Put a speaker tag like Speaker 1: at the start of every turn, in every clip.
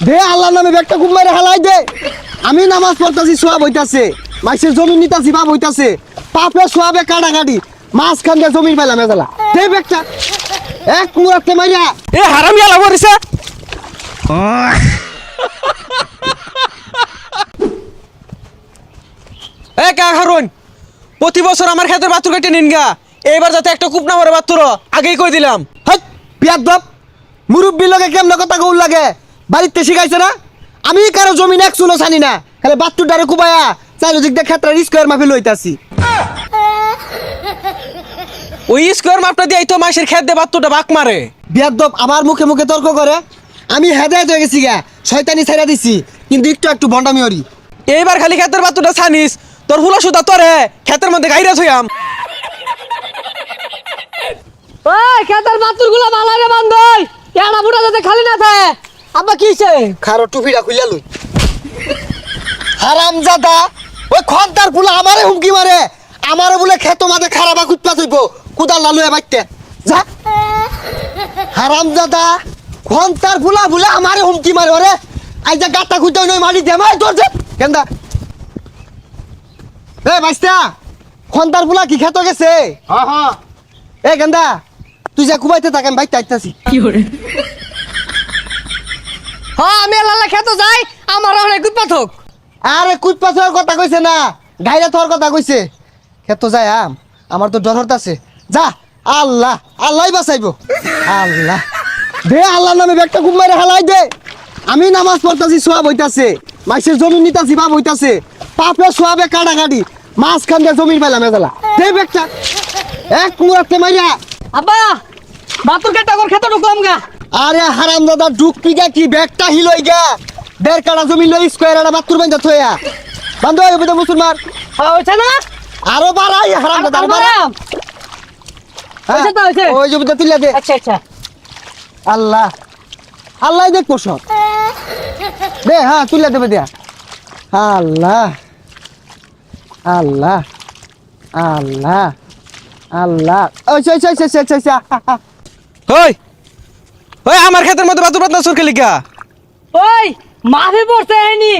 Speaker 1: দে আল্লাহর নামে ব্যাগটা খুব মারে হালাই দে। আমি নামাজ পড়তাছি, সোয়াব হইতাছে, মাইসের জমি নিতাছি, বাপ হইতাছে, পাপে সোয়াবে কাটাকাটি, মাঝখান দিয়ে জমির পাইলাম এজালা। দে ব্যাগটা এক কুড়াতে মাইরা।
Speaker 2: এ হারামি আলা বরিছে। এ কা হারুন, প্রতি বছর আমার ক্ষেতের বাতুর কেটে নিন গা, এইবার যাতে একটা কূপ না মরে বাতুর আগেই কই দিলাম।
Speaker 1: হাই পিয়াদব, মুরব্বি লগে কেমন কথা কউল লাগে, বাড়িতে শিখাইছে না? আমি কারো জমিন এক চুলো জানি না, খালি বাতুর ডারে কুবায়া চারিদিক দিয়ে ক্ষেত্রে স্কোয়ার মাফি লইতাছি।
Speaker 2: ওই স্কোয়ার মাপটা দিয়ে তো মাসের ক্ষেত দিয়ে বাতুটা বাক মারে।
Speaker 1: বিয়াদব আমার মুখে মুখে তর্ক করে, আমি হেদায়েত হয়ে গেছি গা, শয়তানি ছাইরা দিছি, কিন্তু একটু একটু ভন্ডামি হরি।
Speaker 2: এইবার খালি ক্ষেতের বাতুটা ছানিস, তোর হুলা সুতা তোরে ক্ষেতের মধ্যে গাইরা থইয়াম।
Speaker 3: ওই খেতের বাতুরগুলো ভালো বান্ধই, এড়া বুড়া যাতে খালি না থাকে। আব্বা কিছে?
Speaker 1: খারো টুপিটা খুইলা লই। হারামজাদা, ওই খন্তার ফুলা আমারে হুমকি মারে, আমারে বলে খেত মাঝে খারাপ কুতপা থইব, কুদাল লালুয়ে বাইতে যা। হারামজাদা, খন্তার ফুলা বলে আমারে হুমকি মারে, ওরে আই যা গাতা খুঁজতে নই মারি দে মাই তোর যে কেন্দা। এ বাইস্তা, খন্তার ফুলা কি খেত গেছে? হ্যাঁ হ্যাঁ। এ গেন্দা, তুই যা কুবাইতে থাকেন বাইতে আইতাছি।
Speaker 3: হ্যাঁ আমি লালা খেতে যাই, আমার অনেক পাথক।
Speaker 1: আরে কুত পাথর কথা কইছে না, গাইরা তোর কথা কইছে। খেত যায় আমার তো ডর হতাছে। যা, আল্লাহ আল্লাহই বাঁচাইবো। আল্লাহ দে আল্লাহর নামে ব্যাগটা খুব মারে হালাই দে। আমি নামাজ পড়তাছি, সোয়াব হইতাছে, মাইসের জমি নিতাছি, বাপ হইতাছে, পাপে সোয়াবে কাটাকাটি, মাঝখান দিয়ে জমির পাইলাম এজালা। দে ব্যাগটা এক কুড়াতে মাইরা।
Speaker 3: আব্বা বাতুর কেটা কর খেতে ঢুকলাম গা।
Speaker 1: আরে হারামজাদা ঢুকবি গা কি, ব্যাগটা হিলই গা, 1.5 কাঠা জমি লই স্কয়ার একটা বাতুর বাইন্দা থইয়া বান্ধ হইব তো মুসলমান।
Speaker 3: হ্যাঁ হইছে না?
Speaker 1: আরো বাড়াই হারামজাদা, আরো বাড়া।
Speaker 3: হইছে তো হইছে।
Speaker 1: ওই যে বুঝা তুইলা দে।
Speaker 3: আচ্ছা আচ্ছা।
Speaker 1: আল্লাহ আল্লাহ দেখবো সব। দে হ্যাঁ তুইলা দেবে দেয়া। আল্লাহ আল্লাহ আল্লাহ আল্লাহ। ওই ওই ওই ওই ওই
Speaker 2: ওই ওই আমার ক্ষেতের মধ্যে বাতুর পাতনা সুরকে লিখা।
Speaker 3: ওই মাফে পড়ছে এনি,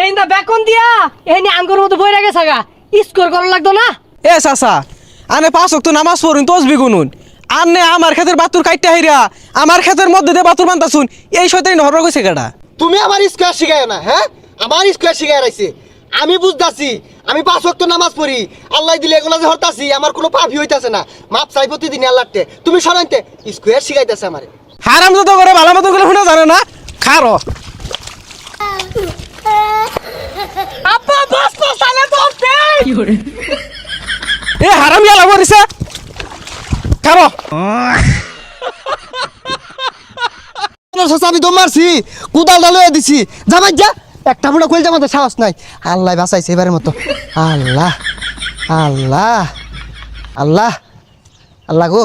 Speaker 3: এই না বেকন দিয়া এনি আঙ্গুর মতো বইরা গেছে গা, স্কোর করা লাগতো না।
Speaker 2: এ চাচা, আনে 5 ওয়াক্ত নামাজ পড়ুন, তসবি গুনুন, আনে আমার ক্ষেতের বাতুর কাইটটা হাইরা আমার ক্ষেতের মধ্যে দিয়ে বাতুর বান্তা শুন, এই শয়তানি হরর কইছে কেডা?
Speaker 1: তুমি আমার স্কয়ার শিখায় না, হ্যাঁ আমার স্কয়ার শিখায় রাইছে। আমি বুঝতাছি, আমি 5 ওয়াক্ত নামাজ পড়ি, আল্লাহ দিলে এগুলা যে হরতাছি, আমার কোনো পাপই হইতাছে না, মাপ চাই প্রতিদিন আল্লাহতে। তুমি শোনাইতে স্কয়ার শিখাইতাছে আমারে।
Speaker 2: হারামজাদা করে ভালো মতো করে শুনে জানে না, খারো।
Speaker 3: আব্বা বাস তো সালে ধরতে।
Speaker 2: এ হারামি আলা বরিছে, খারো।
Speaker 1: আমি দম মারছি, কুদাল ডালয়ে দিছি, জামাই যা একটা বুড়া কইল জামাতে সাহস নাই। আল্লাহ বাঁচাইছে এবারের মতো। আল্লাহ আল্লাহ আল্লাহ আল্লাহ গো।